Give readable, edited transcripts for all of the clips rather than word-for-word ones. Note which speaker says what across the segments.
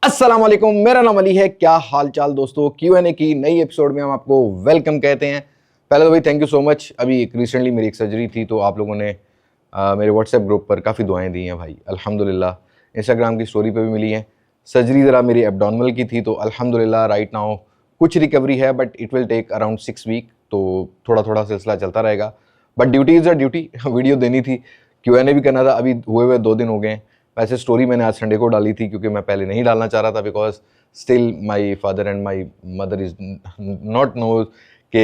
Speaker 1: अस्सलाम वालेकुम, मेरा नाम अली है। क्या हाल चाल दोस्तों। Q&A की नई एपिसोड में हम आपको वेलकम कहते हैं। पहले तो भाई थैंक यू सो मच। अभी रिसेंटली मेरी एक सर्जरी थी, तो आप लोगों ने मेरे व्हाट्सएप ग्रुप पर काफ़ी दुआएं दी हैं भाई, अल्हम्दुलिल्लाह। इंस्टाग्राम की स्टोरी पे भी मिली हैं। सर्जरी ज़रा मेरी एब्डोमिनल की थी, तो अल्हम्दुलिल्लाह राइट नाउ कुछ रिकवरी है, but it will take around 6 week, तो थोड़ा थोड़ा सिलसिला चलता रहेगा। But duty is a duty. Video देनी थी, Q&A भी करना था। अभी हुए हुए 2 दिन हो गए हैं। वैसे स्टोरी मैंने आज संडे को डाली थी, क्योंकि मैं पहले नहीं डालना चाह रहा था, because still my father and my mother is not know कि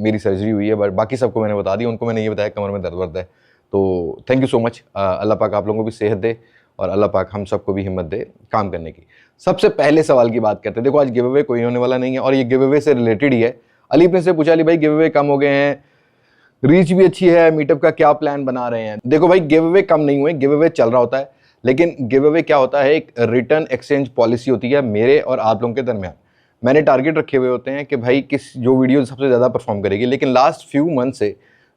Speaker 1: मेरी सर्जरी हुई है, बट बाकी सबको मैंने बता दिया। उनको मैंने ये बताया कमर में दर्द वर्द है। तो थैंक यू सो मच। अल्लाह पाक आप लोगों को भी सेहत दे और अल्लाह पाक हम सबको भी हिम्मत दे काम करने की। सबसे पहले सवाल की बात करते हैं। देखो, आज गिव अवे कोई होने वाला नहीं है, और ये गिव अवे से रिलेटेड ही है। अली अपने से पूछा, अली भाई गिव अवे कम हो गए हैं, रीच भी अच्छी है, मीटअप का क्या प्लान बना रहे हैं। देखो भाई, गिव अवे कम नहीं हुए, गिव अवे चल रहा होता है। लेकिन गिव अवे क्या होता है, एक रिटर्न एक्सचेंज पॉलिसी होती है मेरे और आप लोगों के दरमियान। मैंने टारगेट रखे हुए होते हैं कि भाई जो वीडियो सबसे ज़्यादा परफॉर्म करेगी। लेकिन लास्ट फ्यू मंथ से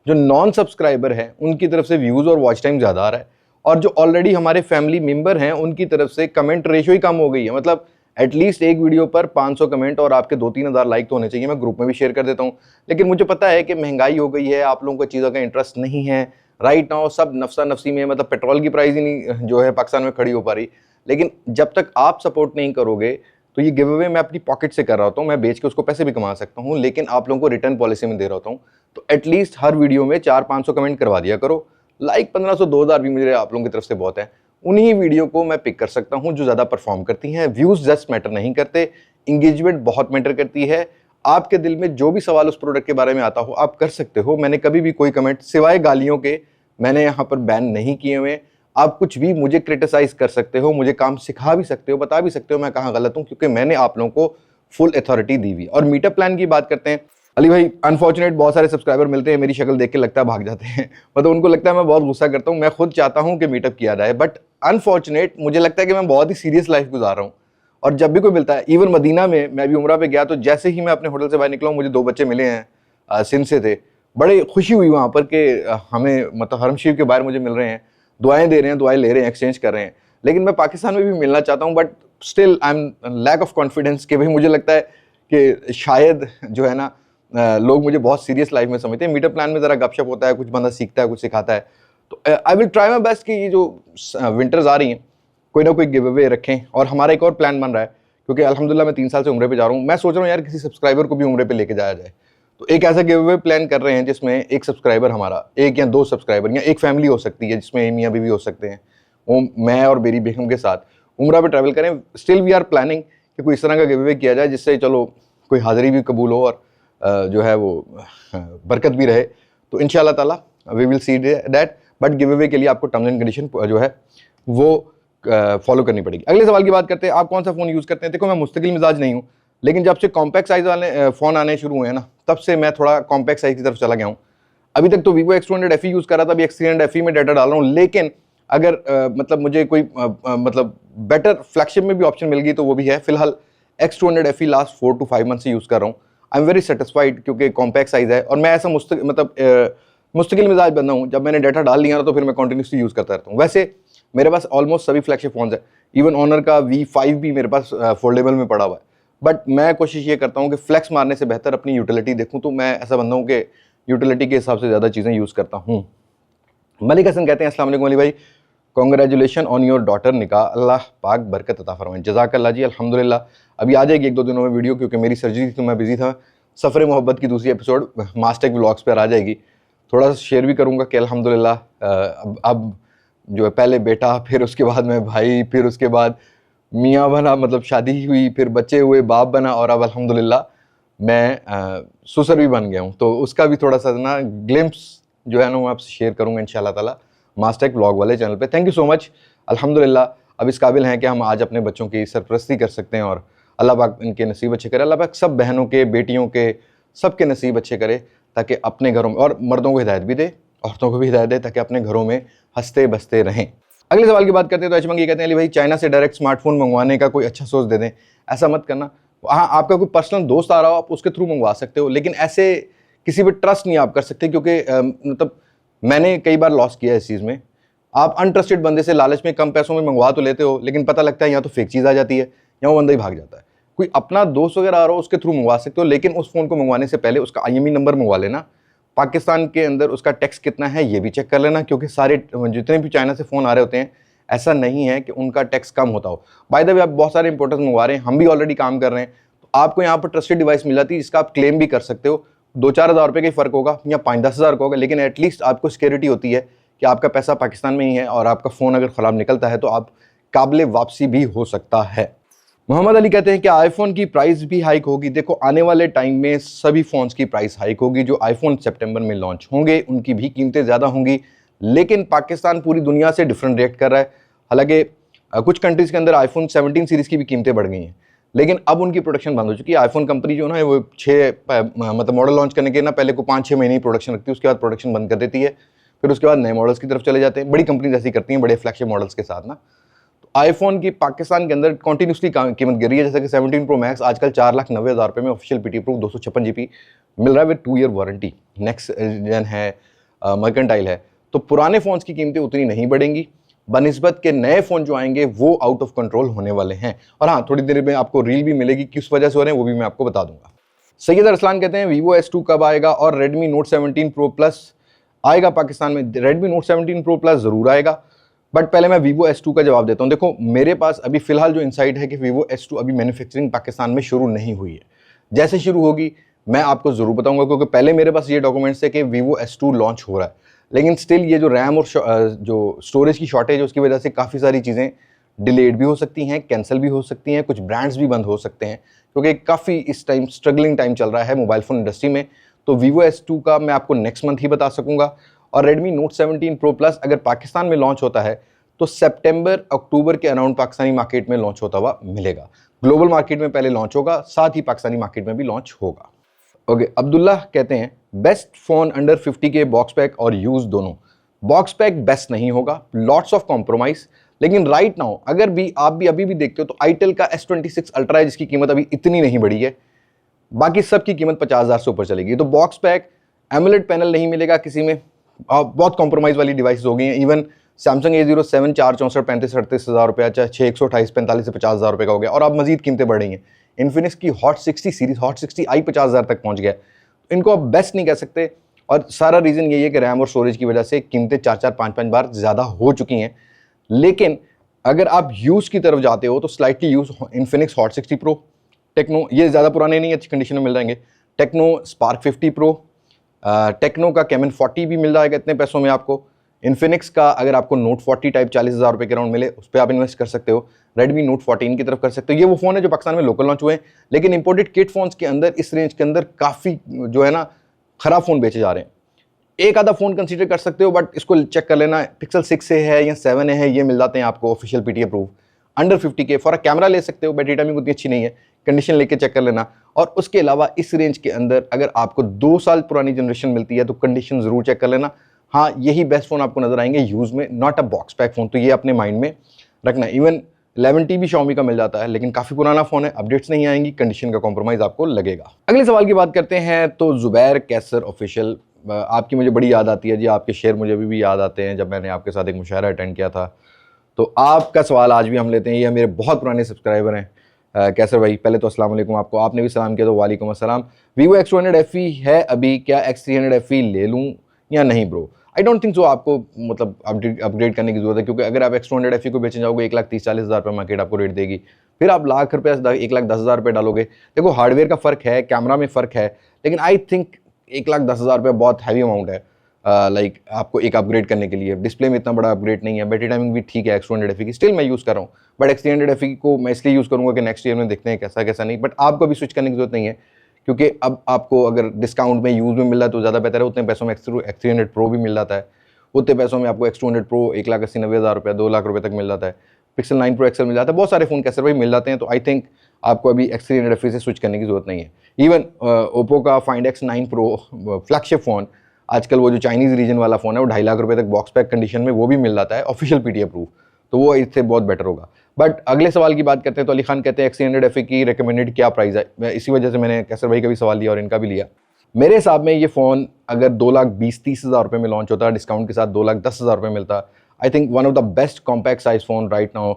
Speaker 1: जो नॉन सब्सक्राइबर हैं, उनकी तरफ से व्यूज़ और वॉच टाइम ज़्यादा आ रहा है, और जो ऑलरेडी हमारे फैमिली मेम्बर हैं, उनकी तरफ से कमेंट रेशो ही कम हो गई है। मतलब एटलीस्ट एक वीडियो पर 500 कमेंट और आपके 2-3 हज़ार लाइक तो होने चाहिए। मैं ग्रुप में भी शेयर कर देता हूँ। लेकिन मुझे पता है कि महंगाई हो गई है, आप लोगों को चीज़ों का इंटरेस्ट नहीं है। राइट नाउ सब नफसा नफसी में, मतलब पेट्रोल की प्राइस ही नहीं जो है पाकिस्तान में खड़ी हो पा रही। लेकिन जब तक आप सपोर्ट नहीं करोगे, तो ये गिव अवे मैं अपनी पॉकेट से कर रहा होता हूँ। मैं बेच के उसको पैसे भी कमा सकता हूँ, लेकिन आप लोगों को रिटर्न पॉलिसी में दे रहा होता हूँ। तो एटलीस्ट हर वीडियो में 400-500 कमेंट करवा दिया करो। लाइक 1500-2000 भी मुझे आप लोगों की तरफ से बहुत है। उन्हीं वीडियो को मैं पिक कर सकता हूं जो ज़्यादा परफॉर्म करती हैं। व्यूज़ जस्ट मैटर नहीं करते, इंगेजमेंट बहुत मैटर करती है। आपके दिल में जो भी सवाल उस प्रोडक्ट के बारे में आता हो, आप कर सकते हो। मैंने कभी भी कोई कमेंट सिवाय गालियों के मैंने यहाँ पर बैन नहीं किए हुए। आप कुछ भी मुझे क्रिटिसाइज कर सकते हो, मुझे काम सिखा भी सकते हो, बता भी सकते हो मैं कहाँ गलत हूँ, क्योंकि मैंने आप लोगों को फुल अथॉरिटी दी हुई। और मीटअप प्लान की बात करते हैं। अली भाई, अनफॉर्चुनेट बहुत सारे सब्सक्राइबर मिलते हैं, मेरी शक्ल देख के लगता है भाग जाते हैं। मतलब उनको लगता है मैं बहुत गुस्सा करता हूँ। मैं खुद चाहता हूँ कि मीटअप किया जाए, बट अनफॉर्चुनेट मुझे लगता है कि मैं बहुत ही सीरियस लाइफ गुजार रहा हूँ। और जब भी कोई मिलता है, इवन मदीना में मैं भी उम्रा पे गया, तो जैसे ही मैं अपने होटल से बाहर निकला हूँ, मुझे 2 बच्चे मिले हैं, सिंध से थे। बड़े खुशी हुई वहाँ पर कि हमें, मतलब हरम शरीफ के बाहर मुझे मिल रहे हैं, दुआएं दे रहे हैं, दुआएं ले रहे हैं, एक्सचेंज कर रहे हैं। लेकिन मैं पाकिस्तान में भी मिलना चाहता हूँ, but still I am lack of confidence कि भाई मुझे लगता है कि शायद जो है ना, लोग मुझे बहुत सीरियस लाइफ में समझते हैं। मीटअप प्लान में ज़रा गपशप होता है, कुछ बंदा सीखता है, कुछ सिखाता है। तो I will try my best कि ये जो विंटर्स आ रही हैं, कोई ना कोई गिव अवे रखें। और हमारा एक और प्लान बन रहा है, क्योंकि अल्हम्दुलिल्लाह मैं 3 साल से उम्रे पे जा रहा हूँ। मैं सोच रहा हूँ यार, किसी सब्सक्राइबर को भी उम्रे पे लेके जाया जाए। तो एक ऐसा गिव अवे प्लान कर रहे हैं जिसमें एक सब्सक्राइबर हमारा, 1 या 2 सब्सक्राइबर, या एक फैमिली हो सकती है जिसमें मियाँ बीवी हो सकते हैं, वो मैं और मेरी बेगम के साथ उम्रा पे ट्रैवल करें। स्टिल वी आर प्लानिंग कि कोई इस तरह का गिव अवे किया जाए जिससे चलो कोई हाज़िरी भी कबूल हो और जो है वो बरकत भी रहे। तो इंशाल्लाह ताला we will see that. But give away के लिए आपको टर्म्स एंड कंडीशन जो है वो फॉलो करनी पड़ेगी। अगले सवाल की बात करते हैं, आप कौन सा फ़ोन यूज़ करते हैं। देखो, मैं मुस्तकिल मिजाज नहीं हूँ, लेकिन जब से कॉम्पैक्ट साइज़ वाले फ़ोन आने शुरू हुए हैं ना, तब से मैं थोड़ा कॉम्पैक्ट साइज़ की तरफ चला गया हूँ। अभी तक तो Vivo X200 FE यूज़ कर रहा था, अभी X300 FE में डाटा डाल रहा हूँ। लेकिन अगर मतलब मुझे कोई मतलब बेटर फ्लैगशिप में भी ऑप्शन मिल गई, तो वो भी है। फिलहाल X200 FE last 4 to 5 month से यूज़ कर रहा हूँ। आई एम वेरी सेटिस्फाइड, क्योंकि कॉम्पैक्ट साइज़ है। और मैं ऐसा मुस्तकिल मिजाज बंदा हूँ, जब मैंने डाटा डाल लिया ना, तो फिर मैं कंटिन्यूसली यूज़ करता रहता हूँ। वैसे मेरे पास ऑलमोस्ट सभी फ्लैगशिप फ़ोन्स है। इवन ऑनर का V5 भी मेरे पास फोल्डेबल में पड़ा हुआ है। बट मैं कोशिश ये करता हूँ कि फ्लैक्स मारने से बेहतर अपनी यूटिलिटी देखूँ। तो मैं ऐसा बंदा हूँ कि यूटिलिटी के हिसाब से ज़्यादा चीज़ें यूज़ करता हूँ। मलिक हसन कहते हैं, अस्सलाम वालेकुम अली भाई, कांग्रेचुलेशन ऑन योर डॉटर निकाह, अल्लाह पाक बरकत अता फरमाए। जज़ाकल्लाह जी। अल्हम्दुलिल्लाह अभी आ जाएगी 1-2 दिनों में वीडियो, क्योंकि मेरी सर्जरी थी तो मैं बिजी था। सफ़र मोहब्बत की दूसरी एपिसोड मास्टेक व्लॉग्स पर आ जाएगी। थोड़ा सा शेयर भी करूँगा कि अल्हम्दुलिल्लाह अब जो है, पहले बेटा, फिर उसके बाद में भाई, फिर उसके बाद मियाँ बना, मतलब शादी हुई, फिर बच्चे हुए, बाप बना, और अब अल्हम्दुलिल्लाह मैं ससुर भी बन गया हूँ। तो उसका भी थोड़ा सा ना ग्लिम्प्स जो है ना, वो आपसे शेयर करूँगा इंशाल्लाह ताला मास्टेक व्लॉग वाले चैनल पे। Thank you so much. अल्हम्दुलिल्लाह अब इस काबिल हैं कि हम आज अपने बच्चों की सरपरस्ती कर सकते हैं, और अल्लाह पाक इनके नसीब अच्छे करे। अल्लाह पाक सब बहनों के, बेटियों के, सबके नसीब अच्छे करे, ताकि अपने घरों में, और मर्दों को हिदायत भी दे, औरतों को भी हिदायत दे, ताकि अपने घरों में हंसते बसते रहें। अगले सवाल की बात करते हैं, तो अचमंग ये कहते हैं, अली भाई चाइना से डायरेक्ट स्मार्टफोन मंगवाने का कोई अच्छा सोर्स दे दें। ऐसा मत करना। हाँ, आपका कोई पर्सनल दोस्त आ रहा हो, आप उसके थ्रू मंगवा सकते हो, लेकिन ऐसे किसी पर ट्रस्ट नहीं आप कर सकते, क्योंकि मतलब मैंने कई बार लॉस किया है इस चीज़ में। आप अनट्रस्टेड बंदे से लालच में कम पैसों में मंगवा तो लेते हो, लेकिन पता लगता है यहाँ तो फेक चीज़ आ जाती है, या वो बंदा ही भाग जाता है। कोई अपना दोस्त वगैरह आ रहा हो उसके थ्रू मंगवा सकते हो, लेकिन उस फ़ोन को मंगवाने से पहले उसका IMEI नंबर मंगवा लेना। पाकिस्तान के अंदर उसका टैक्स कितना है ये भी चेक कर लेना, क्योंकि सारे जितने भी चाइना से फ़ोन आ रहे होते हैं ऐसा नहीं है कि उनका टैक्स कम होता हो। बाय द वे, आप बहुत सारे इंपोर्टर्स मंगवा रहे हैं, हम भी ऑलरेडी काम कर रहे हैं, तो आपको यहाँ पर ट्रस्टेड डिवाइस मिल जाती है जिसका आप क्लेम भी कर सकते हो। 2-4 हज़ार रुपये का ही फ़र्क होगा या 5-10 हज़ार का होगा, लेकिन एटलीस्ट आपको सिक्योरिटी होती है कि आपका पैसा पाकिस्तान में ही है और आपका फ़ोन अगर ख़राब निकलता है तो आप काबिल वापसी भी हो सकता है। मोहम्मद अली कहते हैं कि आईफोन की प्राइस भी हाइक होगी। देखो, आने वाले टाइम में सभी फ़ोन्स की प्राइस हाइक होगी। जो आईफोन सितंबर में लॉन्च होंगे उनकी भी कीमतें ज़्यादा होंगी, लेकिन पाकिस्तान पूरी दुनिया से डिफरेंट रिएक्ट कर रहा है। हालांकि कुछ कंट्रीज़ के अंदर आईफोन 17 सीरीज़ की भी कीमतें बढ़ गई हैं, लेकिन अब उनकी प्रोडक्शन बंद हो चुकी है। आईफोन कंपनी जो है वो मतलब मॉडल लॉन्च करने के ना पहले को 5-6 महीने ही प्रोडक्शन रखती है, उसके बाद प्रोडक्शन बंद कर देती है, फिर उसके बाद नए मॉडल्स की तरफ चले जाते हैं। बड़ी कंपनीज ऐसी करती हैं बड़े फ्लैगशिप मॉडल्स के साथ ना। आईफोन की पाकिस्तान के अंदर कंटिन्यूसली कीमत गिर रही है, जैसे कि 17 प्रो मैक्स आजकल 4,90,000 रुपये में ऑफिशियल पीटी प्रूफ 256 GB मिल रहा है with 2 year warranty. Next gen है, मर्केंटाइल है, तो पुराने फ़ोन्स की कीमतें उतनी नहीं बढ़ेंगी, बनिस्बत के नए फ़ोन जो आएंगे वो आउट ऑफ कंट्रोल होने वाले हैं। और हाँ, थोड़ी देर में आपको रील भी मिलेगी, किस वजह से हो रहे हैं वो भी मैं आपको बता दूंगा। सैयद अरसलान कहते हैं Vivo S2 कब आएगा और Redmi Note 17 Pro Plus आएगा पाकिस्तान में? Redmi Note 17 Pro Plus ज़रूर आएगा, बट पहले मैं Vivo S2 का जवाब देता हूँ। देखो, मेरे पास अभी फिलहाल जो इनसाइट है कि Vivo S2 अभी मैन्युफैक्चरिंग पाकिस्तान में शुरू नहीं हुई है। जैसे शुरू होगी मैं आपको ज़रूर बताऊंगा, क्योंकि पहले मेरे पास ये डॉक्यूमेंट्स है कि Vivo S2 लॉन्च हो रहा है, लेकिन स्टिल ये जो रैम और जो स्टोरेज की शॉर्टेज है उसकी वजह से काफ़ी सारी चीज़ें डिलेड भी हो सकती हैं, कैंसिल भी हो सकती हैं, कुछ ब्रांड्स भी बंद हो सकते हैं, क्योंकि काफ़ी इस टाइम स्ट्रगलिंग टाइम चल रहा है मोबाइल फ़ोन इंडस्ट्री में। तो Vivo S2 का मैं आपको नेक्स्ट मंथ ही बता सकूंगा। और Redmi Note 17 Pro Plus अगर पाकिस्तान में लॉन्च होता है तो सितंबर अक्टूबर के अराउंड पाकिस्तानी मार्केट में लॉन्च होता हुआ मिलेगा। ग्लोबल मार्केट में पहले लॉन्च होगा, साथ ही पाकिस्तानी मार्केट में भी लॉन्च होगा। ओके, अब्दुल्ला कहते हैं बेस्ट फ़ोन अंडर 50 के बॉक्स पैक और यूज़ दोनों। बॉक्स पैक बेस्ट नहीं होगा, लॉट्स ऑफ कॉम्प्रोमाइज़, लेकिन राइट नाउ अगर भी आप भी अभी भी देखते हो तो आईटेल का S26 अल्ट्रा है जिसकी कीमत अभी इतनी नहीं बढ़ी है, बाकी सब की कीमत 50,000 से ऊपर चलेगी। तो बॉक्स पैक एमोलेड पैनल नहीं मिलेगा किसी में, बहुत कॉम्प्रोमाइज़ वाली डिवाइस हो गई हैं। इवन सैमसंग A07 4 64 35 38 हज़ार रुपये, अच्छा 6 128 45 से 50 हज़ार रुपये का हो गया, और अब मजीद कीमतें बढ़ रही हैं। इन्फिनिक्स की हॉट 60 सीरीज, हॉट 60i 50 हज़ार तक पहुंच गया, इनको अब बेस्ट नहीं कह सकते, और सारा रीज़न यही है कि रैम और स्टोरेज की वजह से कीमतें 4-4 5-5 बार ज़्यादा हो चुकी हैं। लेकिन अगर आप यूज़ की तरफ जाते हो तो slightly used Infinix hot 60 pro, Tecno, ये ज़्यादा पुराने नहीं, अच्छी कंडीशन में मिल जाएंगे, टेक्नो स्पार्क 50 प्रो, टेक्नो का कैमन 40 भी मिल जाएगा इतने पैसों में आपको। इन्फिनिक्स का अगर आपको नोट 40 टाइप 40,000 रुपये के राउंड मिले उस पर आप इन्वेस्ट कर सकते हो। रेडमी नोट 14 की तरफ कर सकते हो। ये वो फ़ोन है जो पाकिस्तान में लोकल लॉन्च हुए हैं, लेकिन इंपोर्टेड किट फोन्स के अंदर इस रेंज के अंदर काफ़ी जो है ना ख़राब फ़ोन बेचे जा रहे हैं। एक आधा फ़ोन कंसीडर कर सकते हो, बट इसको चेक कर लेना, पिक्सल 6 से है या 7 है, ये मिल जाते हैं आपको ऑफिशियल PTA प्रूफ। अंडर 50 के फॉर कैमरा ले सकते हो, बैटरी टाइमिंग उतनी अच्छी नहीं है, कंडीशन लेके चेक कर लेना। और उसके अलावा इस रेंज के अंदर अगर आपको 2 साल पुरानी जनरेशन मिलती है तो कंडीशन ज़रूर चेक कर लेना। हाँ, यही बेस्ट फ़ोन आपको नजर आएंगे यूज़ में, not a box pack phone, तो ये अपने माइंड में रखना। इवन 11T भी Xiaomi का मिल जाता है, लेकिन काफ़ी पुराना फ़ोन है, अपडेट्स नहीं आएंगी, कंडीशन का कॉम्प्रोमाइज़ आपको लगेगा। अगले सवाल की बात करते हैं तो ज़ुबैर कैसर ऑफिशियल, आपकी मुझे बड़ी याद आती है जी, आपके शेयर मुझे अभी भी याद आते हैं जब मैंने आपके साथ एक मुशायरा अटेंड किया था। तो आपका सवाल आज भी हम लेते हैं, ये मेरे बहुत पुराने सब्सक्राइबर हैं। कैसर भाई, पहले तो अस्सलाम वालेकुम आपको, आपने भी सलाम किया तो वालेकुम अस्सलाम। Vivo X200 FE है अभी, क्या X300 FE ले लूँ या नहीं bro? I don't think so आपको मतलब अपग्रेड करने की जरूरत है, क्योंकि अगर आप X200 FE को बेचने जाओगे 1,30,40,000 रुपये मार्केट आपको रेट देगी, फिर आप लाख रुपये 1,10,000 रुपये डालोगे। देखो, हार्डवेयर का फ़र्क है, कैमरा में फ़र्क है, लेकिन आई थिंक 1,10,000 रुपये बहुत हैवी अमाउंट है लाइक आपको एक अपग्रेड करने के लिए। डिस्प्ले में इतना बड़ा अपग्रेड नहीं है, बैटरी टाइमिंग भी ठीक है X200 FE की, स्टिल मैं यूज़ कर रहा हूँ, बट X300 FE को मैं इसलिए यूज़ करूँगा कि नेक्स्ट ईयर में देखते हैं कैसा कैसा नहीं। बट आपको भी स्विच करने की जरूरत नहीं है, क्योंकि अब आपको अगर डिस्काउंट में यूज़ में मिल रहा है तो ज़्यादा बेहतर है। उतने पैसों में X300 Pro भी मिल जाता है, उतने पैसों में आपको X200 Pro 1,80,90,000 रुपये 2 लाख रुपये तक मिल जाता है। Pixel 9 Pro XL मिल जाता है, बहुत सारे फ़ोन कैसे भाई मिल जाते हैं। तो आई थिंक आपको अभी X300 FE से स्विच करने की जरूरत नहीं है। इवन ओप्पो का Find X9 Pro flagship phone, आजकल वो जो चाइनीज़ रीजन वाला फ़ोन है वो 2.5 लाख रुपये तक बॉक्स पैक कंडीशन में वो भी मिल जाता है, ऑफिशियल PTA प्रूफ, तो वो इससे बहुत बेटर होगा। बट अगले सवाल की बात करते हैं तो अली खान कहते हैं X300 FE की रिकमेंडेड क्या प्राइस है? इसी वजह से मैंने कैसर भाई का भी सवाल लिया और इनका भी लिया। मेरे हिसाब में ये फ़ोन अगर 2,20,30,000 रुपये में लॉन्च होता, डिस्काउंट के साथ 2,10,000 रुपये मिलता, I think one of the best compact size phone right now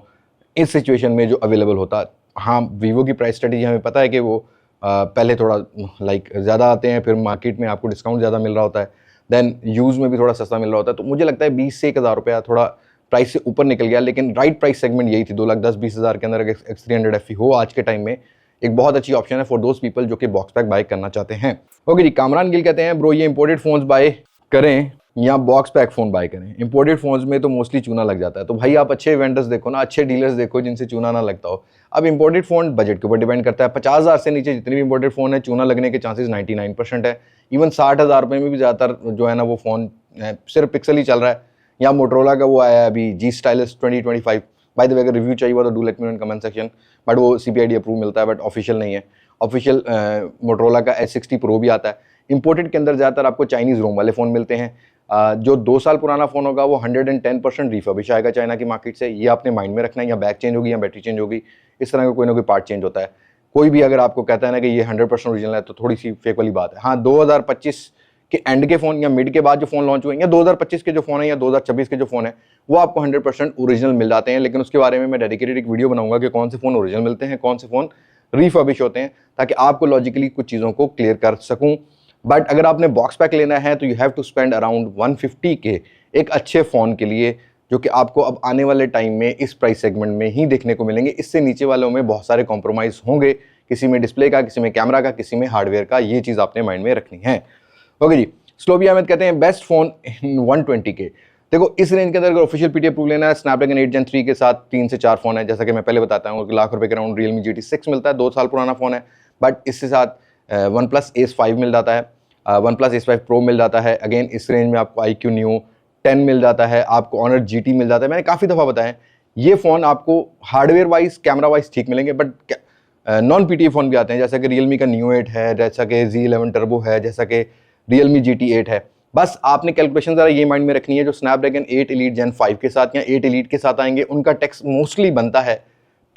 Speaker 1: इस सिचुएशन में जो अवेलेबल होता। हाँ, वीवो की प्राइस स्ट्रेटेजी हमें पता है कि वो पहले थोड़ा लाइक ज़्यादा आते हैं, फिर मार्केट में आपको डिस्काउंट ज़्यादा मिल रहा होता है, देन यूज़ में भी थोड़ा सस्ता मिल रहा होता है। तो मुझे लगता है 20 से 1,000 रुपया थोड़ा प्राइस से ऊपर निकल गया, लेकिन राइट प्राइस सेगमेंट यही थी। 2,10,20,000 के अंदर अगर X300 FE हो आज के टाइम में, एक बहुत अच्छी ऑप्शन है फॉर दोज पीपल जो कि बॉक्स पैक बाय करना चाहते हैं। ओके जी, कामरान गिल कहते हैं ब्रो ये इंपोर्टेड फ़ोन्स बाय करें या बॉक्स पैक फ़ोन बाय करें? इंपोर्टेड फ़ोन्स में तो मोस्टली चूना लग जाता है, तो भाई आप अच्छे वेंडर्स देखो ना, अच्छे डीलर्स देखो जिनसे चूना ना लगता हो। अब इंपोर्टेड फ़ोन बजट के ऊपर डिपेंड करता है। 50,000 से नीचे जितने भी इंपोर्टेड फ़ोन है, चूना लगने के चांसेस 99% है। इवन 60,000 रुपये में भी ज़्यादातर जो है ना वो फ़ोन सिर्फ पिक्सल ही चल रहा है। या मोटरोला का वो आया है अभी जी स्टाइलिस 2025, बाय द वे अगर रिव्यू चाहिए हुआ तो do let me know in comment section, but वो CPID अप्रूव मिलता है, बट ऑफिशियल नहीं है। ऑफिशियल मोटरोला का S60 Pro भी आता है। इंपोर्टेड के अंदर ज़्यादातर आपको चाइनीज़ रोम वाले फ़ोन मिलते हैं। जो 2 साल पुराना फ़ोन होगा वो 110% रिफर्बिश आएगा चाइना की मार्केट से। ये आपने माइंड में रखना है, या बैक चेंज होगी या बैटरी चेंज होगी, इस तरह का कोई ना कोई पार्ट चेंज होता है। कोई भी अगर आपको कहता है ना कि ये 100% ओरिजिनल है तो थोड़ी सी फेक वाली बात है। हाँ, 2025 के एंड के फ़ोन या मिड के बाद जो फ़ोन लॉन्च हुए हैं, या 2025 के जो फ़ोन है या 2026 के जो फ़ोन है, वो आपको 100% ओरिजिनल मिल जाते हैं। लेकिन उसके बारे में मैं डेडिकेटेड एक वीडियो बनाऊंगा कि कौन से फ़ोन ओरिजिनल मिलते हैं, कौन से फ़ोन रिफर्बिश होते हैं, ताकि आपको लॉजिकली कुछ चीज़ों को क्लियर कर सकूँ। बट अगर आपने बॉक्स पैक लेना है तो you have to spend around 150 के एक अच्छे फ़ोन के लिए, जो कि आपको अब आने वाले टाइम में इस प्राइस सेगमेंट में ही देखने को मिलेंगे। इससे नीचे वालों में बहुत सारे कॉम्प्रोमाइज़ होंगे, किसी में डिस्प्ले का, किसी में कैमरा का, किसी में हार्डवेयर का। ये चीज़ आपने माइंड में रखनी है। ओके जी, स्लोबी अहमद कहते हैं बेस्ट फ़ोन 120 के। देखो इस रेंज के अंदर अगर ऑफिशियल PTA अप्रूव लेना है, स्नैपड्रैगन 8 Gen 3 के साथ 3 से 4 फ़ोन है। जैसा कि मैं पहले बताता हूँ, लाख रुपए के अराउंड Realme GT6 मिलता है, 2 साल पुराना फ़ोन है। बट इसके साथ OnePlus Ace 5 मिल जाता है, OnePlus Ace 5 Pro मिल जाता है। अगेन इस रेंज में आपको iQOO Neo 10 मिल जाता है, आपको Honor GT मिल जाता है। मैंने काफ़ी दफ़ा बताया ये फ़ोन आपको हार्डवेयर वाइज, कैमरा वाइज ठीक मिलेंगे, बट नॉन PTA फ़ोन भी आते हैं, जैसा कि Realme का Neo 8 है, जैसा कि Z11 Turbo है, जैसा कि Realme GT 8 है। बस आपने कैलकुलेशन ज़रा ये माइंड में रखनी है, जो स्नैपड्रैगन 8 Elite Gen 5 के साथ या 8 Elite के साथ आएंगे, उनका टैक्स मोस्टली बनता है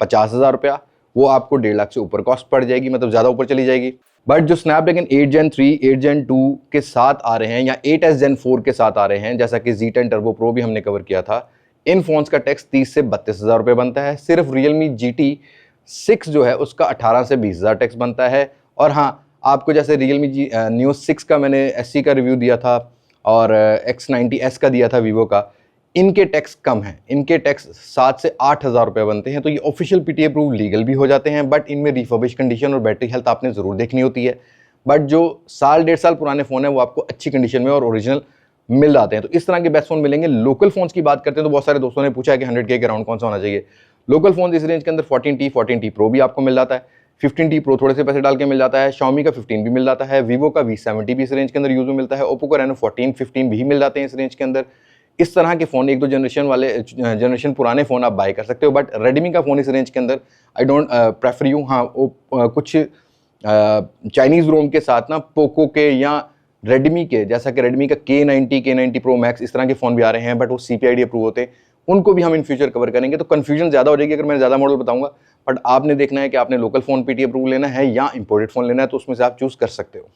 Speaker 1: 50,000 रुपया। वो आपको 1.5 लाख से ऊपर कॉस्ट पड़ जाएगी, मतलब ज़्यादा ऊपर चली जाएगी। बट जो स्नैपड्रैगन 8 Gen 3, 8 Gen 2 के साथ आ रहे हैं, या 8S Gen 4 के साथ आ रहे हैं, जैसा कि Z10 Turbo Pro भी हमने कवर किया था, इन फोन्स का टैक्स 30 से 32,000 रुपये बनता है। सिर्फ Realme GT 6 जो है उसका 18 से 20,000 टैक्स बनता है। और हाँ, आपको जैसे Realme Neo 6 का मैंने SC का रिव्यू दिया था और X90S का दिया था वीवो का, इनके टैक्स कम हैं, इनके टैक्स 7 से 8,000 रुपये बनते हैं। तो ये ऑफिशियल PTA अप्रूव लीगल भी हो जाते हैं, बट इनमें रिफर्बिश कंडीशन और बैटरी हेल्थ आपने ज़रूर देखनी होती है। बट जो साल 1.5 साल पुराने फ़ोन है वो आपको अच्छी कंडीशन में और ओरिजिनल मिल जाते हैं। तो इस तरह के बेस्ट फ़ोन मिलेंगे। लोकल फ़ोन्स की बात करते हैं तो बहुत सारे दोस्तों ने पूछा है कि 100K के अराउंड कौन सा होना चाहिए। लोकल फ़ोन इस रेंज के अंदर 14T Pro भी आपको मिल जाता है, 15T Pro थोड़े से पैसे डाल के मिल जाता है, Xiaomi का 15 भी मिल जाता है, Vivo का V70 भी इस रेंज के अंदर यूज़ में मिलता है, Oppo का Reno 14, 15 भी मिल जाते हैं इस रेंज के अंदर। इस तरह के फ़ोन एक दो जनरेशन पुराने फ़ोन आप बाय कर सकते हो, बट Redmi का फ़ोन इस रेंज के अंदर आई डोंट प्रेफर यू। हाँ, कुछ चाइनीज़ रोम के साथ ना पोको के या Redmi के, जैसा कि Redmi का K90 Pro Max इस तरह के फ़ोन भी आ रहे हैं, बट वो CPID अप्रूव होते हैं, उनको भी हम इन फ्यूचर कवर करेंगे। तो कन्फ्यूजन ज़्यादा हो जाएगी अगर मैं ज़्यादा मॉडल बताऊंगा, बट आपने देखना है कि आपने लोकल फ़ोन PTA अप्रूव लेना है या इंपोर्टेड फ़ोन लेना है, तो उसमें से आप चूज़ कर सकते हो।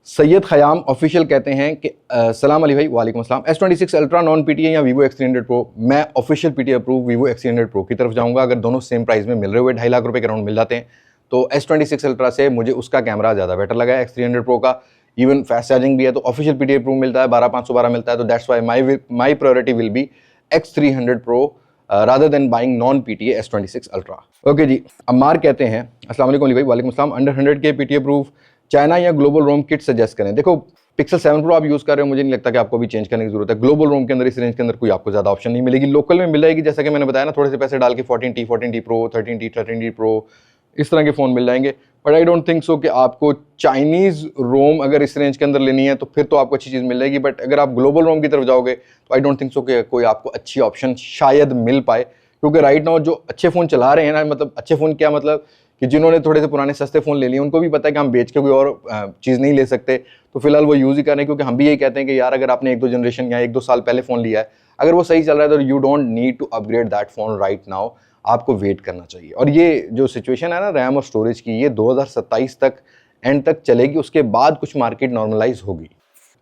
Speaker 1: सैयद ख़याम ऑफिशियल कहते हैं कि सलाम अली भाई, वालेकुम अस्सलाम, S26 अल्ट्रा नॉन PTA या Vivo X300 Pro? मैं official PTA approve Vivo X300 Pro की तरफ जाऊँगा। अगर दोनों सेम प्राइस में मिल रहे हुए 2.5 लाख रुपये के अराउंड मिल जाते हैं, तो S26 अल्ट्रा से मुझे उसका कैमरा ज़्यादा बेटर लगा है। X300 Pro का इवन फास्ट चार्जिंग भी है, तो ऑफिशियल PTA अप्रूव मिलता है, 12,512 मिलता है। तो that's why my priority will be X300 Pro rather than buying non PTA S26 Ultra। Okay जी, अम्मार कहते हैं अस्सलाम वालेकुम अली भाई, वालेकुम अस्सलाम, under 100K PTA approve China या ग्लोबल रोम किट सजेस्ट करें? देखो Pixel 7 Pro आप यूज़ कर रहे हो, मुझे नहीं लगता कि आपको भी चेंज करने की जरूरत है। ग्लोबल रोम के अंदर इस रेंज के अंदर कोई आपको ज़्यादा ऑप्शन नहीं मिलेगी। लोकल में मिल जाएगी, जैसा कि मैंने बताया ना, थोड़े से पैसे डाल के 14T Pro, 13T Pro इस तरह के फ़ोन मिल जाएंगे। But I don't think so कि आपको चाइनीज़ रोम अगर इस रेंज के अंदर लेनी है तो फिर तो आपको अच्छी चीज़ मिल जाएगी। बट अगर आप ग्लोबल रोम की तरफ जाओगे तो आई डोंट थिंक सो कि कोई आपको अच्छी ऑप्शन शायद मिल पाए, क्योंकि राइट नाउ जो अच्छे फ़ोन चला रहे हैं ना, मतलब अच्छे फ़ोन क्या, मतलब कि जिन्होंने थोड़े से पुराने सस्ते फ़ोन ले लिए, उनको भी पता है कि हम बेच के कोई और चीज़ नहीं ले सकते, तो फिलहाल वो यूज़ ही कर रहे हैं। क्योंकि हम भी यही कहते हैं कि यार, अगर आपने 1-2 जनरेशन या 1-2 साल पहले फ़ोन लिया है, अगर वो सही चल रहा है तो you don't need to upgrade that phone right now, आपको वेट करना चाहिए। और ये जो सिचुएशन है ना रैम और स्टोरेज की, ये 2027 तक एंड तक चलेगी, उसके बाद कुछ मार्केट नॉर्मलाइज होगी।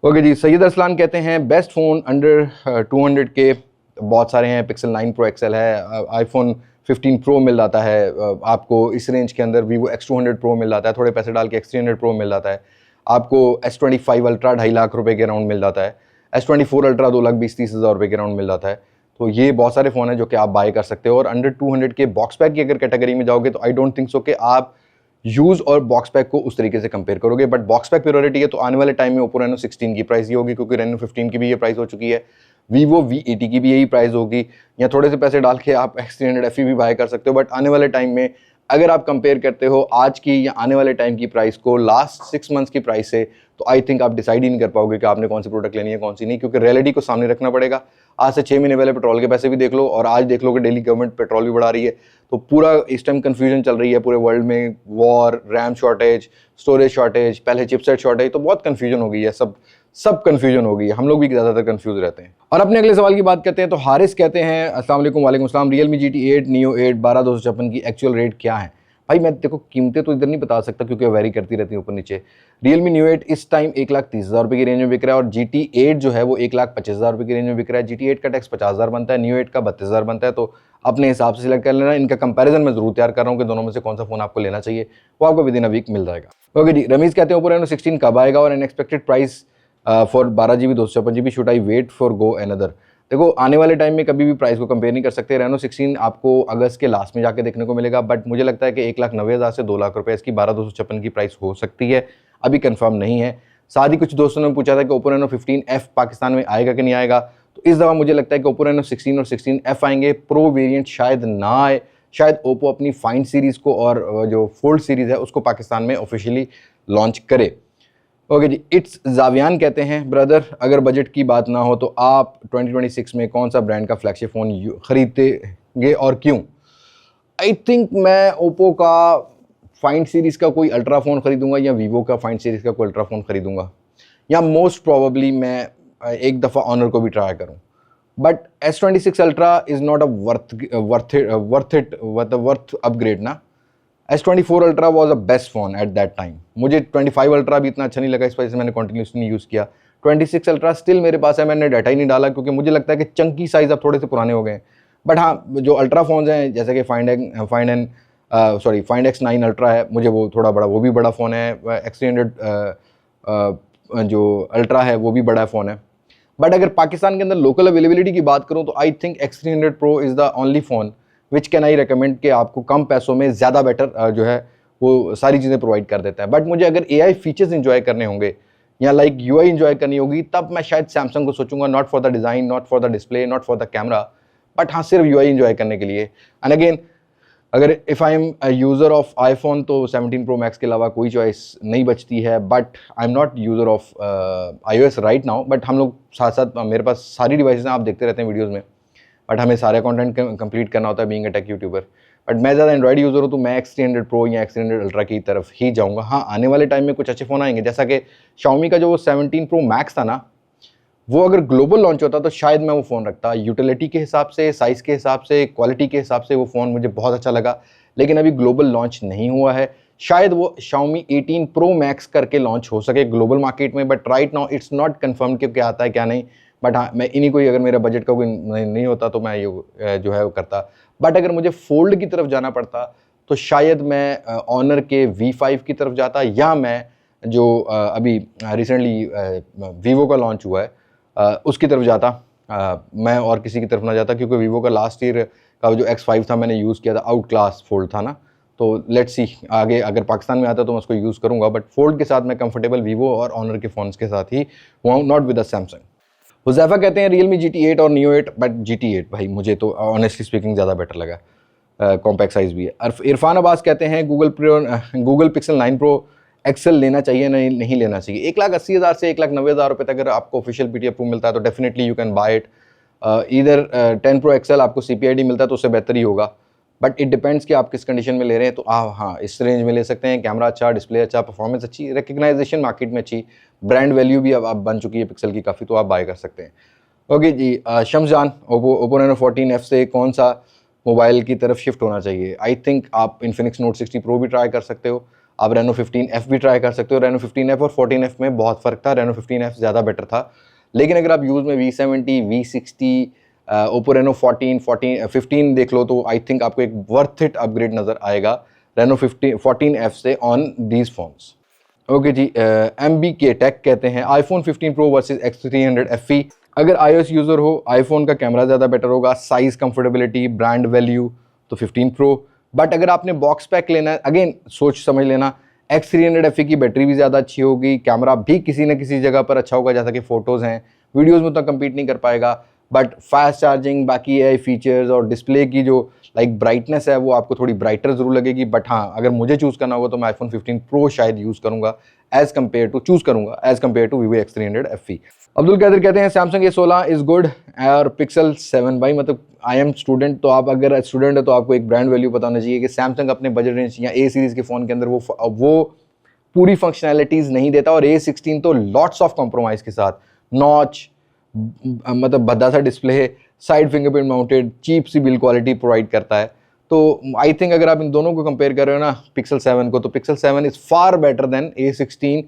Speaker 1: ओके जी, सैयद अरसलान कहते हैं बेस्ट फ़ोन अंडर 200K बहुत सारे हैं। Pixel 9 Pro XL है, iPhone 15 Pro मिल जाता है, आपको इस रेंज के अंदर Vivo X200 Pro मिल जाता है, थोड़े पैसे डाल के X300 Pro मिल जाता है, आपको S25 Ultra 2.5 लाख रुपए के अराउंड मिल जाता है, S24 Ultra 2,20,30 हज़ार रुपये के अराउंड मिल जाता है। तो ये बहुत सारे फ़ोन हैं जो कि आप बाय कर सकते हो। और अंडर 200 के बॉक्स पैक की अगर कैटेगरी में जाओगे तो आई डोंट थिंक सो कि आप यूज़ और बॉक्स पैक को उस तरीके से कंपेयर करोगे, बट बॉक्स पैक प्रायोरिटी है तो आने वाले टाइम में Oppo Reno 16 की प्राइस ही होगी, क्योंकि Reno 15 की भी ये प्राइस हो चुकी है, Vivo V80 की भी यही प्राइस होगी, या थोड़े से पैसे डाल के आप X300 FE भी बाय कर सकते हो। बट आने वाले टाइम में अगर आप कंपेयर करते हो आज की या आने वाले टाइम की प्राइस को लास्ट 6 मंथ्स की प्राइस से, तो आई थिंक आप डिसाइड ही नहीं कर पाओगे कि आपने कौन सी प्रोडक्ट लेनी है कौन सी नहीं, क्योंकि रियलिटी को सामने रखना पड़ेगा। आज से 6 महीने पहले पेट्रोल के पैसे भी देख लो और आज देख लो कि डेली गवर्नमेंट पेट्रोल भी बढ़ा रही है। तो पूरा इस टाइम कंफ्यूजन चल रही है पूरे वर्ल्ड में, war, RAM shortage, storage shortage, पहले चिपसेट शॉर्टेज, तो बहुत कंफ्यूजन हो गई है, सब कंफ्यूजन हो गई है, हम लोग भी ज़्यादातर कंफ्यूज रहते हैं। और अपने अगले सवाल की बात करते हैं तो हारिस कहते हैं अस्सलाम वालेकुम। वालेकुम अस्सलाम। Realme GT8 Neo 8 12,256 की एक्चुअल रेट क्या है? भाई मैं देखो कीमतें तो इधर नहीं बता सकता क्योंकि वेरी करती रहती है ऊपर नीचे। Realme Neo 8 इस टाइम 1,30,000 रुपये की रेंज में बिक रहा है और GT8 जो है वो 1,25,000 रुपये की रेंज में बिक रहा है। GT8 का टैक्स 50,000 बनता है, Neo 8 का 32,000 बनता है, तो अपने हिसाब से सिलेक्ट कर लेना। इनका कंपैरिजन मैं जरूर तैयार कर रहा हूँ कि दोनों में से कौन सा फोन आपको लेना चाहिए, वो आपको विद इन अ वीक मिल जाएगा। ओके जी, रमीज कहते हैं Oppo Reno 16 कब आएगा और unexpected price for 12 GB 256 GB should I wait for go another. देखो आने वाले टाइम में कभी भी प्राइस को कंपेयर नहीं कर सकते। Reno 16 आपको अगस्त के लास्ट में जाके देखने को मिलेगा, बट मुझे लगता है कि 1,90,000 से 2 लाख रुपए इसकी 12,256 की प्राइस हो सकती है, अभी कंफर्म नहीं है। साथ ही कुछ दोस्तों ने पूछा था कि Oppo Reno 15F पाकिस्तान में आएगा कि नहीं आएगा, तो इस दफ़ा मुझे लगता है कि Oppo Reno 16 और 16F आएंगे, प्रो वेरिएंट शायद ना आए। शायद Oppo अपनी फाइंड सीरीज़ को और जो फोल्ड सीरीज़ है उसको पाकिस्तान में ऑफिशियली लॉन्च करे। ओके जी, इट्स जावियान कहते हैं ब्रदर अगर बजट की बात ना हो तो आप 2026 में कौन सा ब्रांड का फ्लैगशिप फ़ोन खरीदेंगे और क्यों? आई थिंक मैं ओप्पो का फाइंड सीरीज़ का कोई अल्ट्रा फ़ोन खरीदूंगा या वीवो का फाइंड सीरीज़ का कोई अल्ट्रा फ़ोन खरीदूंगा, या मोस्ट प्रोबेबली मैं एक दफ़ा ऑनर को भी ट्राई करूं। But S26 ultra is not a worth upgrade ना। S24 ultra was a best phone at that time. मुझे 25 अल्ट्रा भी इतना अच्छा नहीं लगा, इस वजह से मैंने कंटिन्यूसली यूज़ किया। 26 अल्ट्रा स्टिल मेरे पास है, मैंने डाटा ही नहीं डाला क्योंकि मुझे लगता है कि चंकी साइज़ अब थोड़े से पुराने हो गए हैं। बट हाँ, जो अल्ट्रा फोन्स हैं जैसे कि फाइंड X9 अल्ट्रा है, मुझे वो थोड़ा बड़ा, वो भी बड़ा फ़ोन है। X300 जो अल्ट्रा है वो भी बड़ा फ़ोन है। बट अगर पाकिस्तान के अंदर लोकल अवेलेबिलिटी की बात करूँ तो I think X300 Pro is the only phone which can I recommend कि आपको कम पैसों में ज़्यादा बेटर जो है वो सारी चीज़ें प्रोवाइड कर देता है। बट मुझे अगर AI फीचर्स इंजॉय करने होंगे या लाइक UI इंजॉय करनी होगी तब मैं शायद सैमसंग को सोचूंगा, not for the design, not for the display, not for the camera, but हाँ सिर्फ UI इंजॉय करने के लिए। एंड अगेन अगर if I am user of iPhone तो 17 Pro Max के अलावा कोई चॉइस नहीं बचती है। But I am not user of iOS right now, but हम लोग साथ साथ मेरे पास सारी डिवाइसेस हैं, आप देखते रहते हैं वीडियोज़ में, बट हमें सारा कंटेंट कंप्लीट करना होता है being a tech YouTuber. But मैं ज़्यादा एंड्रॉइड यूज़र हूँ तो मैं X300 Pro या X300 अल्ट्रा की तरफ ही जाऊँगा। हाँ, आने वाले टाइम में कुछ अच्छे फ़ोन आएंगे, जैसा कि Xiaomi का जो वो 17 Pro Max था ना, वो अगर ग्लोबल लॉन्च होता तो शायद मैं वो फ़ोन रखता। यूटिलिटी के हिसाब से, साइज़ के हिसाब से, क्वालिटी के हिसाब से वो फ़ोन मुझे बहुत अच्छा लगा, लेकिन अभी ग्लोबल लॉन्च नहीं हुआ है। शायद वो Xiaomi 18 Pro Max करके लॉन्च हो सके ग्लोबल मार्केट में, but right now it's not confirm कि क्या आता है क्या नहीं। बट हाँ, मैं इन्हीं कोई, अगर मेरा बजट का कोई नहीं होता तो मैं ये जो है वो करता। बट अगर मुझे फोल्ड की तरफ जाना पड़ता तो शायद मैं ऑनर के V5 की तरफ जाता, या मैं जो अभी रिसेंटली वीवो का लॉन्च हुआ है उसकी तरफ जाता। मैं और किसी की तरफ ना जाता, क्योंकि वीवो का लास्ट ईयर का जो X5 था मैंने यूज़ किया था, आउट क्लास फोल्ड था ना। तो लेट्स सी आगे अगर पाकिस्तान में आता तो मैं उसको यूज़ करूँगा, बट फोल्ड के साथ मैं कंफर्टेबल वीवो और ऑनर के फ़ोन्स के साथ ही हूँ, not with the Samsung. Huzaifa कहते हैं Realme GT8 और Neo 8, बट GT8 भाई मुझे तो ऑनेस्टली स्पीकिंग ज़्यादा बेटर लगा, कॉम्पैक्ट साइज़ भी है। इरफान अब्बास कहते हैं गूगल Pixel 9 Pro XL लेना चाहिए नहीं लेना चाहिए? 1,80,000 से 1,90,000 रुपये तक अगर आपको ऑफिशियल PTI अप्रूव मिलता है तो definitely you can buy it. इधर 10 Pro XL आपको CPID मिलता है तो उससे बेहतर ही होगा, बट इट डिपेंड्स कि आप किस कंडीशन में ले रहे हैं। तो आप हाँ इस रेंज में ले सकते हैं, कैमरा अच्छा, डिस्प्ले अच्छा, परफॉर्मेंस अच्छी, रिकग्नाइजेशन मार्केट में अच्छी, ब्रांड वैल्यू भी अब बन चुकी है पिक्सल की काफ़ी, तो आप बाय कर सकते हैं। ओके जी, शमजान Oppo Reno 14F से कौन सा मोबाइल की तरफ शिफ्ट होना चाहिए? आई थिंक आप Infinix Note 60 Pro भी ट्राई कर सकते हो, आप Reno 15F भी ट्राई कर सकते हो। Reno 15F और 14F में बहुत फ़र्क था, Reno 15F ज़्यादा बेटर था, लेकिन अगर आप यूज़ में V70, V60 ओप्पो रेनो 15 देख लो तो आई थिंक आपको एक वर्थ इट अपग्रेड नज़र आएगा रेनो 14F से ऑन दीज फोन्स। ओके जी, MBK टेक कहते हैं iPhone 15 Pro versus X300 FE। अगर iOS यूज़र हो, आईफोन का कैमरा ज़्यादा बेटर होगा, साइज़, कंफर्टेबिलिटी, ब्रांड वैल्यू तो 15 Pro। बट अगर आपने बॉक्स पैक लेना है, अगेन सोच समझ लेना, X300 FE की बैटरी भी ज़्यादा अच्छी होगी, कैमरा भी किसी न किसी जगह पर अच्छा होगा, जैसा कि फ़ोटोज़ हैं, वीडियोज़ में उतना कम्पीट नहीं कर पाएगा, बट फास्ट चार्जिंग, बाकी AI फीचर्स और डिस्प्ले की जो लाइक ब्राइटनेस है वो आपको थोड़ी ब्राइटर ज़रूर लगेगी। बट हाँ, अगर मुझे चूज़ करना होगा तो मैं iPhone 15 Pro शायद यूज़ करूँगा as compare to Vivo X300 FE। Abdul Qadir कहते हैं सैमसंग A16 इज़ गुड और पिक्सल 7 भाई, मतलब आई एम स्टूडेंट, तो आप अगर स्टूडेंट है तो आपको एक ब्रांड वैल्यू पता होना चाहिए कि सैमसंग अपने बजट रेंज या A सीरीज़ के फ़ोन के अंदर वो पूरी फंक्शनैलिटीज़ नहीं देता, और A16 तो लॉट्स ऑफ कॉम्प्रोमाइज़ के साथ, नॉच, मतलब भद्दा सा display, side fingerprint mounted, cheap सी बिल्ड क्वालिटी प्रोवाइड करता है। तो आई थिंक अगर आप इन दोनों को कंपेयर कर रहे हो ना, पिक्सल 7 को, तो pixel 7 is far better than A16,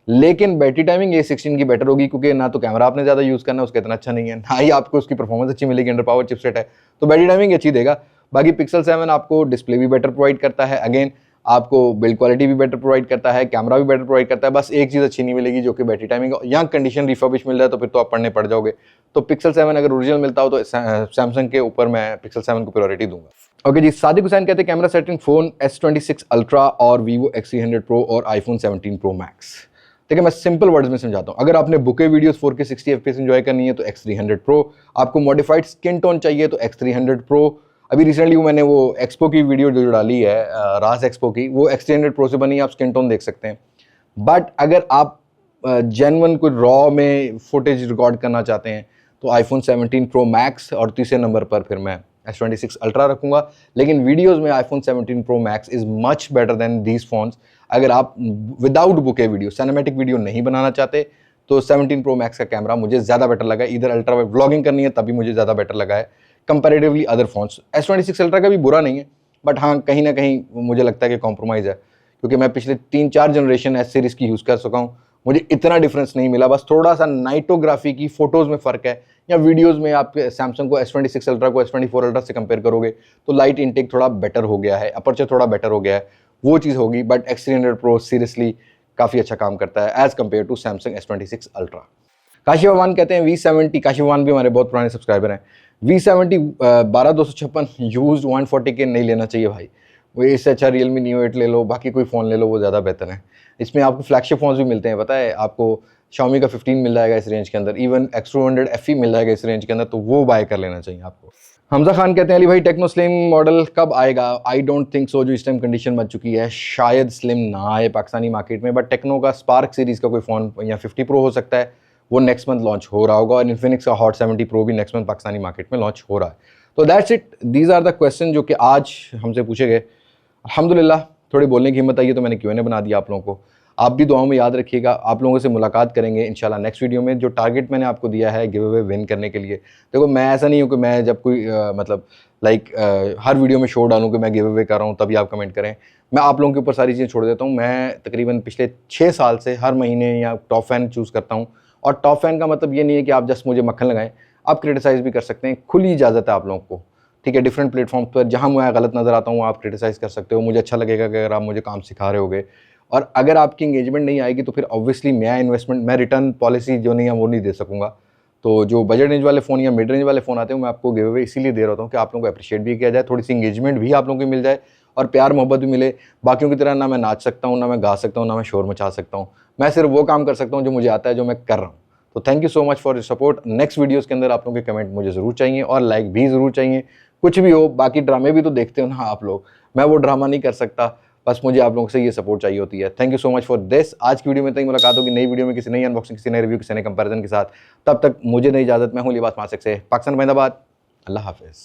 Speaker 1: लेकिन बैटरी टाइमिंग A16 की बेटर होगी, क्योंकि ना तो कैमरा आपने ज़्यादा यूज़ करना है, उसका इतना अच्छा नहीं है, ना ही आपको उसकी परफॉर्मेंस अच्छी मिलेगी, अंडर पावर चिपसेट है, तो बैटरी टाइमिंग अच्छी देगा। बाकी पिक्सल 7 आपको डिस्प्ले भी बेटर प्रोवाइड करता है, अगेन आपको बिल्ड क्वालिटी भी बेटर प्रोवाइड करता है, कैमरा भी बेटर प्रोवाइड करता है, बस एक चीज़ अच्छी नहीं मिलेगी जो कि बैटरी टाइमिंग, या कंडीशन रिफर्बिश मिल जाए तो फिर तो आप पढ़ने पड़ जाओगे। तो पिक्सल 7 अगर ओरिजिनल मिलता हो तो सैमसंग के ऊपर मैं पिक्सल 7 को प्रायोरिटी दूंगा। ओके जी, सादिक हुसैन कहते हैं camera setting phone S26 Ultra और Vivo X300 Pro और iPhone 17 Pro Max। देखिए मैं सिंपल वर्ड्स में समझाता हूँ, अगर आपने bouquet videos 4K 60 FPS enjoy करनी है तो X300 Pro, आपको मॉडिफाइड स्किन टोन चाहिए तो X300 Pro। अभी रिसेंटली मैंने वो एक्सपो की वीडियो जो डाली है, रास एक्सपो की, वो X300 Pro से बनी है, आप स्किन टोन देख सकते हैं। बट अगर आप जेन्युइन कोई रॉ में फुटेज रिकॉर्ड करना चाहते हैं तो iPhone 17 Pro Max, और तीसरे नंबर पर फिर मैं S26 Ultra रखूंगा। लेकिन वीडियोस में iPhone 17 Pro Max is much better than these phones. अगर आप without bouquet video, cinematic video नहीं बनाना चाहते तो 17 Pro Max का कैमरा मुझे ज़्यादा बेटर लगा, इधर अल्ट्रा व्लॉगिंग करनी है तभी मुझे ज़्यादा बेटर लगा है comparatively other phones. S26 Ultra का भी बुरा नहीं है, बट हाँ कहीं ना कहीं मुझे लगता है कि कॉम्प्रोमाइज़ है, क्योंकि मैं पिछले 3-4 जनरेशन S सीरीज़ की यूज़ कर सका हूँ, मुझे इतना डिफरेंस नहीं मिला, बस थोड़ा सा नाइटोग्राफी की फ़ोटोज़ में फ़र्क है, या वीडियोज़ में आप सैमसंग को S26 Ultra को S24 Ultra से कंपेयर करोगे तो लाइट इनटेक थोड़ा बेटर हो गया है, अपर्चर थोड़ा बेटर हो गया है, वो चीज़ होगी। बट X300 Pro सीरियसली काफ़ी अच्छा काम करता है as compare to Samsung S26 Ultra। Kashif Awan कहते हैं V70, काशिफ अवान भी हमारे बहुत पुराने सब्सक्राइबर हैं, V70 12256 यूज्ड 140K नहीं लेना चाहिए भाई, वो इससे अच्छा Realme Neo 8 ले लो, बाकी कोई फ़ोन ले लो, वो ज़्यादा बेहतर है। इसमें आपको फ्लैगशिप फोन्स भी मिलते हैं, पता है आपको Xiaomi का 15 मिल जाएगा इस रेंज के अंदर, इवन X200 FE मिल जाएगा इस रेंज के अंदर, तो वो बाय कर लेना चाहिए आपको। हमजा खान कहते हैं अली भाई टेक्नो स्लिम मॉडल कब आएगा? आई डोंट थिंक सो, जो इस टाइम कंडीशन बन चुकी है शायद स्लिम ना आए पाकिस्तानी मार्केट में, बट टेक्नो का स्पार्क सीरीज़ का कोई फ़ोन या 50 Pro हो सकता है, वो नेक्स्ट मंथ लॉन्च हो रहा होगा, और इन्फिनिक्स का हॉट 70 Pro भी नेक्स्ट मंथ पाकिस्तानी मार्केट में लॉन्च हो रहा है। तो that's it, these are the question जो कि आज हमसे पूछे गए। अल्हम्दुलिल्लाह थोड़ी बोलने की हिम्मत आई है तो मैंने Q&A बना दिया आप लोगों को। आप भी दुआओं में याद रखिएगा, आप लोगों से मुलाकात करेंगे इंशाल्लाह नेक्स्ट वीडियो में। जो टारगेट मैंने आपको दिया है गिव अवे विन करने के लिए, देखो मैं ऐसा नहीं हूँ कि मैं जब कोई मतलब हर वीडियो में शो डालूँ कि मैं गिव अवे कर रहा हूँ तभी आप कमेंट करें। मैं आप लोगों के ऊपर सारी चीज़ें छोड़ देता हूँ। मैं तकरीबन पिछले 6 साल से हर महीने या टॉप फैन चूज़ करता हूँ, और टॉप फैन का मतलब ये नहीं है कि आप जस्ट मुझे मक्खन लगाएं, आप क्रिटिसाइज़ भी कर सकते हैं, खुली इजाज़त है आप लोगों को, ठीक है। डिफरेंट प्लेटफॉर्म पर जहाँ मैं गलत नज़र आता हूँ आप क्रिटिसाइज़ कर सकते हो, मुझे अच्छा लगेगा कि अगर आप मुझे काम सिखा रहे होगे। और अगर आपकी इंगेजमेंट नहीं आएगी तो फिर ऑब्वियसली मैं रिटर्न पॉलिसी जो नहीं है वो नहीं दे सकूँगा। तो जो बजट रेंज वाले फ़ोन या मिड रेंज वाले फ़ोन आते हैं मैं आपको गिव अवे इसीलिए दे रहा हूँ कि आप लोगों को अप्रिशिएट भी किया जाए, थोड़ी सी इंगेजमेंट भी आप लोगों को मिल जाए, और प्यार मोहब्बत भी मिले। बाकियों की तरह ना मैं नाच सकता हूँ, ना मैं गा सकता हूँ, ना मैं शोर मचा सकता हूँ, मैं सिर्फ वो काम कर सकता हूँ जो मुझे आता है, जो मैं कर रहा हूँ। तो thank you so much for your support. Next videos के अंदर आप लोगों के कमेंट मुझे ज़रूर चाहिए, और लाइक भी ज़रूर चाहिए। कुछ भी हो, बाकी ड्रामे भी तो देखते हो ना आप लोग, मैं वो ड्रामा नहीं कर सकता, बस मुझे आप लोगों से ये सपोर्ट चाहिए होती है। Thank you so much for this. आज की वीडियो में तक मुलाकात होगी नई वीडियो में, किसी नई अनबॉक्सिंग, किसी नए रिव्यू, किसी नए कंपैरिजन के साथ। तब तक मुझे नई इजाज़त, मैं हूं लिबास मासिक से, पाकिस्तान जिंदाबाद, अल्लाह हाफिज़।